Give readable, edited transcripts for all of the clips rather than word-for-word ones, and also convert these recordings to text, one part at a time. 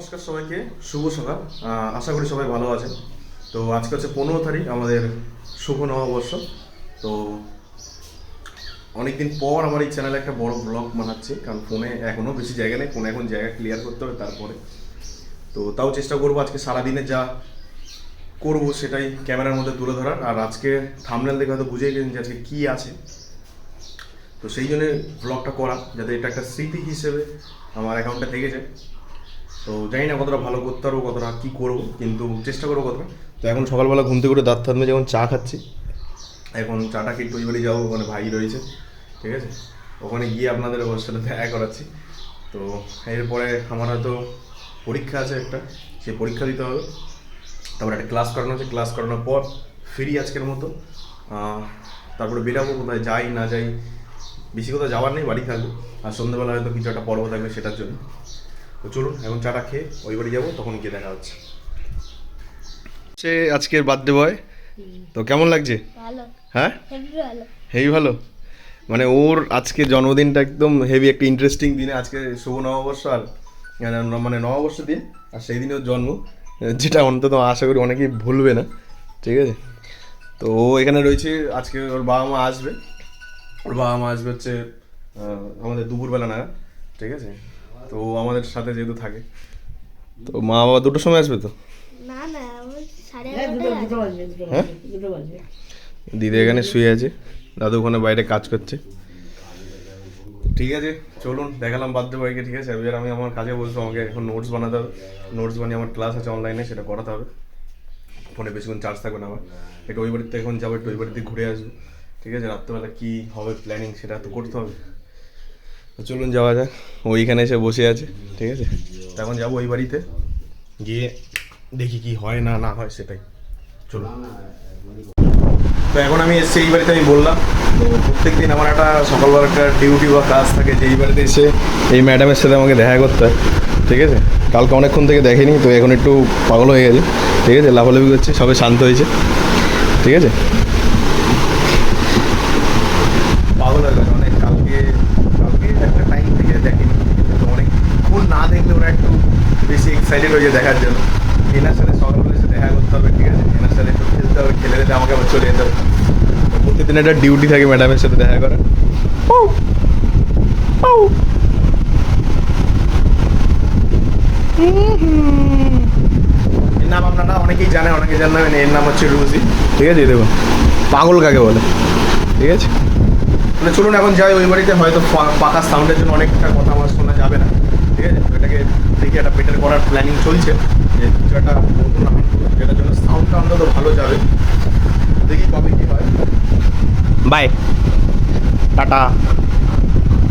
নমস্কার সবাইকে, শুভ সকাল। আশা করি সবাই ভালো আছেন। তো আজকে হচ্ছে 15 তারিখ, আমাদের শুভ নববর্ষ। তো অনেকদিন পর আমার এই চ্যানেলে একটা বড় ব্লগ বানাচ্ছি, কারণ ফোনে এখনও বেশি জায়গা নেই, ফোনে এখন জায়গা ক্লিয়ার করতে হবে তারপরে। তো তাও চেষ্টা করবো আজকে সারাদিনে যা করবো সেটাই ক্যামেরার মধ্যে তুলে ধরার। আর আজকে থাম্বনেল দেখে হয়তো বুঝেই গেছেন যে আজকে কী আছে। তো সেই জন্য ব্লগটা করা, যাতে এটা একটা স্মৃতি হিসেবে আমার অ্যাকাউন্টে থেকে যায়। তো জানি না কতটা ভালো করতে পারবো, কতটা কী করবো, কিন্তু চেষ্টা করবো কতটা। তো এখন সকালবেলা ঘুম থেকে উঠে দাঁত থাকবে, যেমন চা খাচ্ছি। এখন চাটা খেয়ে টই বাড়ি যাবো, ওখানে ভাই রয়েছে, ঠিক আছে। ওখানে গিয়ে আপনাদের ওর সাথে দেখা করাচ্ছি। তো এরপরে আমার হয়তো পরীক্ষা আছে একটা, সেই পরীক্ষা দিতে হবে। তারপরে একটা ক্লাস করানো আছে, ক্লাস করানোর পর ফ্রি আজকের মতো। তারপরে বেরাবো, কোথায় যাই না যাই, বেশি কোথাও যাওয়ার নেই, বাড়ি থাকবো। আর সন্ধ্যেবেলা হয়তো কিছু একটা পর্ব থাকবে সেটার জন্য। তো চলুন এখন চাটা খেয়ে ওই বাড়ি যাবো, তখন গিয়ে দেখা হচ্ছে। সে আজকের বার্থডে বয়, তো কেমন লাগছে? হ্যাঁ, হেভি ভালো। মানে ওর আজকে জন্মদিনটা একদম হেভি একটা ইন্টারেস্টিং দিনে। আজকে শুভ নববর্ষ, আর মানে নববর্ষ দিন, আর সেই দিনে ওর জন্ম, যেটা অন্তত আশা করি অনেকেই ভুলবে না, ঠিক আছে। তো ও এখানে রয়েছে। আজকে ওর বাবা মা আসবে, হচ্ছে আমাদের দুপুরবেলা নাগাদ, ঠিক আছে। তো ও আমাদের সাথে যেহেতু থাকে, তো মা বাবা দুটোর সময় আসবে। তো হ্যাঁ, দিদি এখানে শুয়ে আছে, দাদু ওখানে বাইরে কাজ করছে। ঠিক আছে, চলুন দেখালাম বার্থডে বয়কে, ঠিক আছে। এবার আমি আমার কাজে বলবো, আমাকে এখন নোটস বানাতে হবে। নোটস বানিয়ে আমার ক্লাস আছে অনলাইনে, সেটা করাতে হবে। ফোনে বেশিক্ষণ চার্জ থাকবে না আমার। একটু ওই বাড়িতে এখন যাবো, একটু ওই বাড়িতে ঘুরে আসবো, ঠিক আছে। রাত্রেবেলা কী হবে প্ল্যানিং, সেটা তো করতে হবে। তো চলুন যাওয়া যাক। ওইখানে এসে বসে আছে, ঠিক আছে। এখন যাবো ওই বাড়িতে, গিয়ে দেখি কি হয় না না হয় সেটাই। চলুন। তো এখন আমি এসছি এই বাড়িতে, আমি বললাম তো প্রত্যেক দিন আমার একটা সকালবেলা একটা ডিউটি বা কাজ থাকে, যে এই বাড়িতে এসে এই ম্যাডামের সাথে আমাকে দেখা করতে হয়, ঠিক আছে। কালকে অনেকক্ষণ থেকে দেখেনি, তো এখন একটু পাগল হয়ে গেছে, ঠিক আছে। লাফালাফি করছে, সবে শান্ত হয়েছে, ঠিক আছে। পাগল হয়ে গেছে অনেক, কালকে একটা টাইম থেকে দেখেনি, তো অনেকক্ষণ না দেখলে ওরা একটু বেশি এক্সাইটেড হয়ে যায় দেখার জন্য। এনার সাথে সকালবেলা এসে দেখা করতে হবে, ঠিক আছে। এনার সাথে একটু খেলতে হবে, খেলে দিতে আমাকে আবার চলে যেতে হবে। প্রতিদিন একটা ডিউটি থাকে ম্যাডামের সাথে দেখা করার। এর নাম আপনারা অনেকেই জানে, অনেকে জানেন না। এর নাম হচ্ছে রুজি, ঠিক আছে। দেখুন পাগল কাকে বলে, ঠিক আছে। মানে চলুন এখন যাই ওই বাড়িতে। হয়তো পাকা সাউন্ডের জন্য অনেকটা কথা আমার শোনা যাবে না, ঠিক আছে। এটাকে দেখি একটা বেটার করার প্ল্যানিং চলছে, যে কিছু একটা নতুন যেটার জন্য সাউন্ডটা অন্তত ভালো যাবে। দেখি কবে কী হয়। বাই, টাটা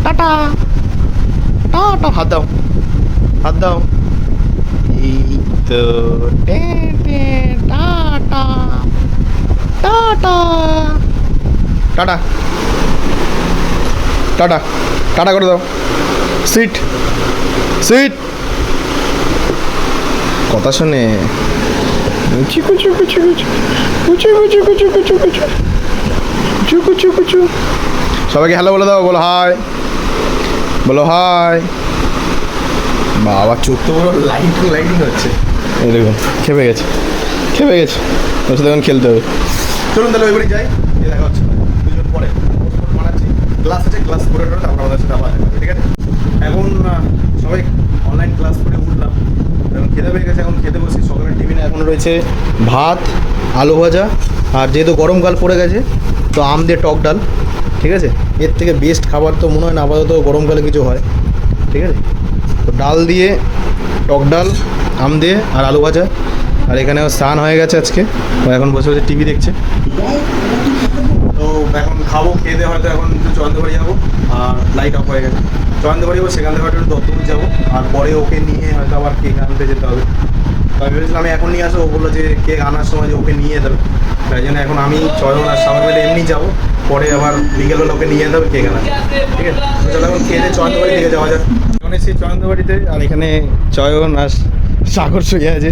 টাটা টাটা। হাত দাও, হাত দাও। এই তো টাটা টাটা টাটা টাটা টাটা করে দাও। সিট সিট, কথা শোনে। চিকু চিকু চিকু চিকু চিকু চিকু চিকু চিকু চিকু চিকু। সবাইকে হ্যালো বলে দাও, বলো হাই, বলো হাই। বাবা চোখ তো বড় লাইটিং হচ্ছে। এই দেখুন খেপে গেছে, খেপে গেছে। ওর সাথে এখন খেলতে হবে। চলুন তাহলে ওই বাড়ি যাই, দেখা হচ্ছে দুজন পরে। বানাচ্ছি, ক্লাস আছে, ক্লাস করে তারপর আমাদের সাথে আবার, ঠিক আছে। এখন সবাই অনলাইন ক্লাস করে উঠলাম, এখন খেতে পেয়ে গেছে। এখন খেতে বসি। সকালের টিফিনে এখন রয়েছে ভাত, আলু ভাজা, আর যেহেতু গরমকাল পড়ে গেছে তো আম দিয়ে টক ডাল, ঠিক আছে। এর থেকে বেস্ট খাবার তো মনে হয় না আপাতত গরমকালে কিছু হয়, ঠিক আছে। তো ডাল দিয়ে, টক ডাল, আম দিয়ে, আর আলু ভাজা। আর এখানেও স্নান হয়ে গেছে আজকে, ও এখন বসে বসে টিভি দেখছে। তো এখন খাবো, খেয়ে দিয়ে হয়তো এখন একটু চন্দ্রবাড়ি যাবো। আর লাইট অফ হয়ে গেছে, চন্দ্রবাড়ি যাবো, সেখান থেকে হয়তো একটু দত্তপুর যাবো। আর পরে ওকে নিয়ে হয়তো আবার কেক আনতে যেতে হবে। তো আমি ভেবেছিলাম আমি এখন নিয়ে আসবো, ও বললো যে কেক আনার সময় যে ওকে নিয়ে যেতে হবে। তাই জন্য এখন আমি চয়ন আর সাগর মিলে এমনি যাবো, পরে আবার বিকেলবেলা ওকে নিয়ে যেতে হবে কেক আনা, ঠিক আছে। তো চলো এখন খেয়ে চয়নবাড়ি দিকে যাওয়া যাক। এখন এসেছি চয়নবাড়িতে, আর এখানে চয়ন আর সাগর শুয়ে আছে।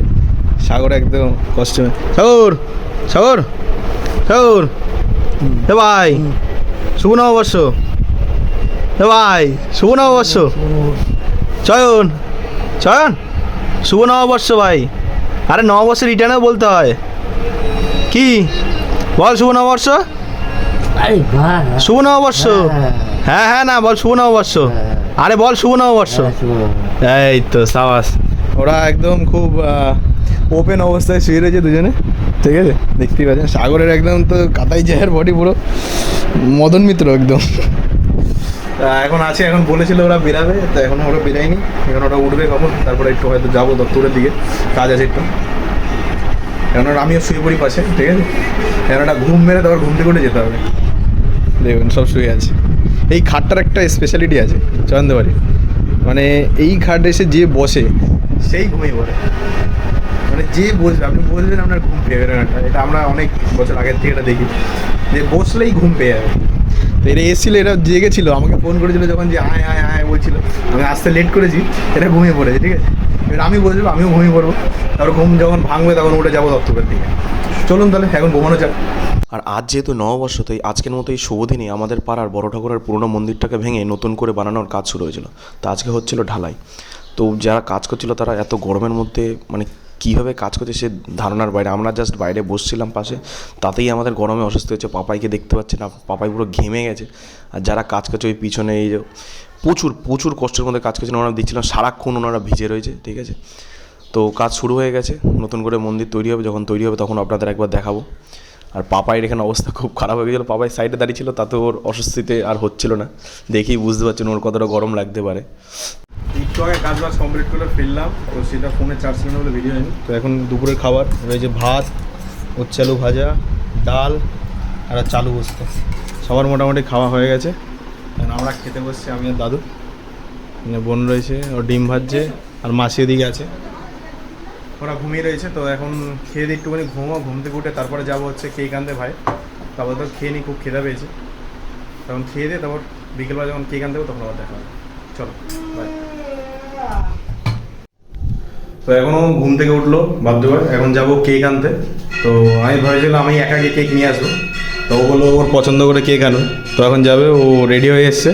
সাগর একদম কষ্টে। সাগর সাগর সাগর, হে ভাই শুভ নববর্ষ। হে ভাই শুভ নববর্ষ। চয়ন চয়ন শুভ নববর্ষ ভাই। আরে নববর্ষে রিটার্নেও বলতে হয়। কি বল শুভ নববর্ষ। শুভ নববর্ষ। হ্যাঁ হ্যাঁ না বল শুভ নববর্ষ। আরে বল শুভ নববর্ষ। এই তো সাবাস। ওরা একদম খুব ওপেন অবস্থায় শুয়ে রয়েছে দুজনে, ঠিক আছে দেখতেই পাচ্ছেন। সাগরের একদম তো কাতাই জাহের বডি পুরো মদন মিত্র একদম। এখন আছে, এখন বলেছিল ওরা বেরাবে, তো এখন ওরা বেরায়নি, এখন ওরা উঠবে কখন, তারপরে একটু হয়তো যাবো দপ্তরের দিকে, কাজ আছে একটু। এখন ওরা আমিও শুয়ে পড়ি পাশে, ঠিক আছে। এখন ওটা ঘুম মেরে তারপর ঘুম থেকে উঠে যেতে হবে। দেখবেন সব শুয়ে আছে। এই খাটটার একটা স্পেশালিটি আছে চয়নদেবাড়ি, মানে এই খাট এসে যে বসে সেই ঘুমিয়ে পড়ে, মানে যে বসবে আপনি বসবেন আপনার ঘুম পেয়ে যাবে। এটা আমরা অনেক বছর আগের থেকে এটা দেখি যে বসলেই ঘুম পেয়ে যাবে। তো এটা এসেছিলো, এটা জেগেছিলো, আমাকে ফোন করেছিলো যখন যে আয় আয় আয় বলছিল, আমি আসতে লেট করেছি, এটা ঘুমিয়ে পড়েছে, ঠিক আছে। এবার আমি বসবো, আমিও ঘুমিয়ে পড়বো, তারপর ঘুম যখন ভাঙবে তখন উঠে যাবো দপ্তরের দিকে। চলুন তাহলে এখন ঘুমানো যাক। আর আজ যেহেতু নববর্ষ, তাই আজকের মতো এই শুভ দিনে আমাদের পাড়ার বড় ঠাকুরের পুরনো মন্দিরটাকে ভেঙে নতুন করে বানানোর কাজ শুরু হয়েছিল। তো আজকে হচ্ছিল ঢালাই। তো যারা কাজ করছিল তারা এত গরমের মধ্যে মানে কীভাবে কাজ করছে সে ধারণার বাইরে। আমরা জাস্ট বাইরে বসছিলাম পাশে, তাতেই আমাদের গরমে অসুস্থ হয়েছে। পাপাইকে দেখতে পাচ্ছে না, পাপাই পুরো ঘেমে গেছে। আর যারা কাজ করছে ওই পিছনে এই যে প্রচুর প্রচুর কষ্টের মধ্যে কাজ করছেন, ওনারা দেখছিলাম সারাক্ষণ ওনারা ভিজে রয়েছে, ঠিক আছে। তো কাজ শুরু হয়ে গেছে, নতুন করে মন্দির তৈরি হবে, যখন তৈরি হবে তখন আপনাদের একবার দেখাবো। আর পাপাইয়ের এখানে অবস্থা খুব খারাপ হয়ে গেছিলো, পাপাই সাইডে দাঁড়িয়ে ছিল, তাতে ওর অস্বস্তিতে আর হচ্ছিল না। দেখেই বুঝতে পারছেন ওর কতটা গরম লাগতে পারে। একটু আগে কাজ বাজ কমপ্লিট করে ফিরলাম, তো সেটা ফোনে চার্জ ছিল না বলে ভিডিও হয়নি। তো এখন দুপুরের খাবার রয়েছে ভাত, উচ্ছে আলু ভাজা, ডাল আর চালু বস্ত। সবার মোটামুটি খাওয়া হয়ে গেছে। এখন আমরা খেতে বসছি, আমি আর দাদু। বোন রয়েছে, ও ডিম ভাজছে, আর মাসি এদিকে আছে, ওরা ঘুমিয়ে রয়েছে। তো এখন খেয়ে দিয়ে একটুখানি ঘুম থেকে উঠে তারপরে যাবো হচ্ছে কেক আনতে ভাই। তারপর তো খেয়ে নিই, খুব খিদা পেয়েছে। তখন খেয়ে দিয়ে তারপর বিকেলবেলা যখন কেক আনতে হবে তখন আবার দেখা হবে। চলো বাই। তো এখনও ঘুম থেকে উঠলো ভাবতে পারে, এখন যাবো কেক আনতে। তো আমি ভেবেছিলাম আমি একা গিয়ে কেক নিয়ে আসবো, তো ও বললো ওর পছন্দ করে কেক আনো। তো এখন যাবে, ও রেডি হয়ে এসছে,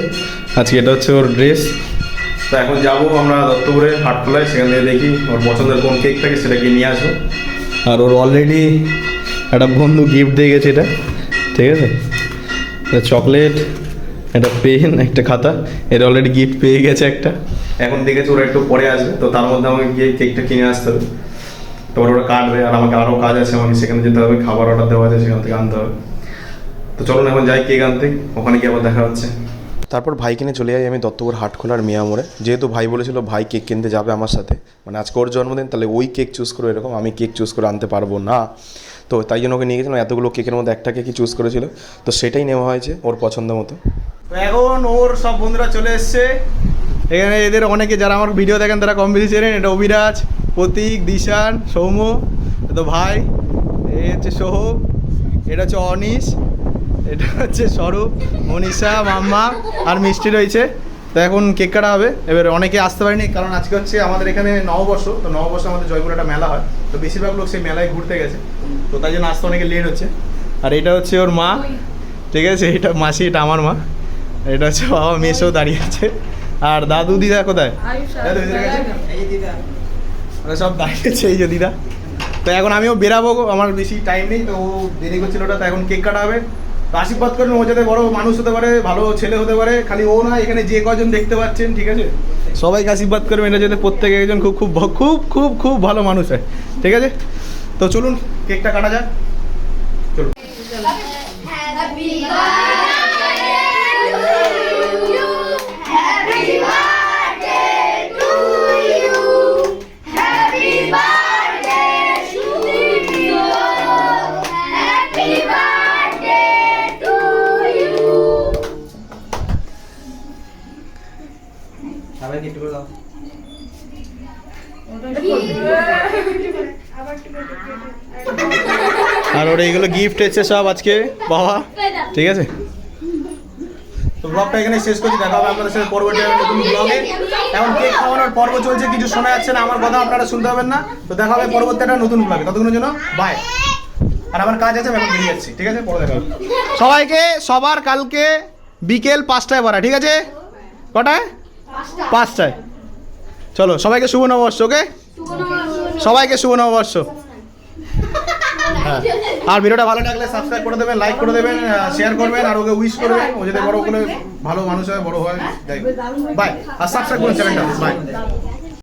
আজকে এটা হচ্ছে ওর ড্রেস। তো এখন যাবো আমরা দত্তপুরে হাটখোলায়, সেখান থেকে দেখি ওর পছন্দের কোন কেক থাকে সেটা গিয়ে নিয়ে আসবো। আর ওর অলরেডি একটা বন্ধু গিফট দিয়ে গেছে, এটা ঠিক আছে, চকলেট, একটা পেন, একটা খাতা, এটা অলরেডি গিফট পেয়ে গেছে একটা। এখন দেখেছি ওরা একটু পরে আসবে, তো তার মধ্যে আমাকে গিয়ে কেকটা কিনে আসতে হবে। তারপর ওরা কাটবে, আর আমাকে আরও কাজ আছে, আমাকে সেখানে যেতে হবে, খাবার অর্ডার দেওয়া আছে, সেখান থেকে আনতে হবে। তো চলুন এখন যাই কেক আনতে, ওখানে গিয়ে আবার দেখা হচ্ছে। তারপর ভাই কিনে চলে যাই আমি দত্তপুর হাটখোলার মিয়া মোড়ে। যেহেতু ভাই বলেছিল ভাই কেক কিনতে যাবে আমার সাথে, মানে আজকে ওর জন্মদিন, তাহলে ওই কেক চুজ করে, এরকম আমি কেক চুজ করে আনতে পারবো না। তো তাই জন্য ওকে নিয়ে গেছিলাম, এতগুলো কেকের মধ্যে একটা কেকই চুজ করেছিল, তো সেটাই নেওয়া হয়েছে ওর পছন্দ মতো। তো এখন ওর সব বন্ধুরা চলে এসছে এখানে। এদের অনেকে যারা আমার ভিডিও দেখেন তারা কম বেশি চেনেন। এটা অভিরাজ, প্রতীক, দিশান, সৌম্য, তো ভাই, এই হচ্ছে সোহম, এটা হচ্ছে অনিশ, এটা হচ্ছে স্বরূপ, মনীষা, মাম্মা আর মিষ্টি রয়েছে। তো এখন কেক কাটা হবে। এবার অনেকে আসতে পারেনি কারণ আজকে হচ্ছে আমাদের এখানে নববর্ষ। তো নববর্ষে আমাদের জয়পুরে একটা মেলা হয়, তো বেশিরভাগ লোক সেই মেলায় ঘুরতে গেছে, তো তাই জন্য আসতে অনেকে লেট হচ্ছে। আর এটা হচ্ছে ওর মা, ঠিক আছে, এটা মাসি, এটা আমার মা, এটা হচ্ছে বাবা, মেয়েও দাঁড়িয়ে আছে। আর দাদু দিদা কোথায়? সব দাঁড়িয়েছে, এই যে দিদা। তো এখন আমিও বেরাবো, আমার বেশি টাইম নেই, তো ও দেরি করছিল ওটা। তো এখন কেক কাটা হবে। তো আশীর্বাদ করবেন ও যাতে বড় মানুষ হতে পারে, ভালো ছেলে হতে পারে। খালি ও না, এখানে যে কজন দেখতে পাচ্ছেন, ঠিক আছে, সবাইকে আশীর্বাদ করবেন এটা যাতে প্রত্যেকে একজন খুব খুব খুব খুব খুব ভালো মানুষ হয়, ঠিক আছে। তো চলুন কেকটা কাটা যাক, চলুন। আর ওর এইগুলো গিফট এসছে সব আজকে বাবা, ঠিক আছে। তো ব্লগটা এখানে শেষ করছি, দেখা হবে আপনাদের সাথে পরবর্তী নতুন ব্লগে। এখন কেক খাওয়ানোর পর্ব চলছে, কিছু শোনা যাচ্ছে না, আমার কথা আপনারা শুনতে পাবেন না। তো দেখা হবে পরবর্তী একটা নতুন ব্লগে, ততক্ষণের জন্য বাই। আর আমার কাজ আছে, আমি এখন বেরিয়ে যাচ্ছি, ঠিক আছে, পরে দেখা হবে। সবাইকে সবার কালকে বিকেল 5টায় ভরা, ঠিক আছে? কটায়? 5টায়। চলো সবাইকে শুভ নববর্ষ, ওকে। সবাইকে শুভ নববর্ষ। হ্যাঁ, আর ভিডিওটা ভালো লাগলে সাবস্ক্রাইব করে দেবেন, লাইক করে দেবেন, শেয়ার করবেন, আর ওকে উইশ করবেন, ও যাতে বড় করে ভালো মানুষ হয়, বড় হয়। বাই, আর সাবস্ক্রাইব করুন চ্যানেলটা। বাই।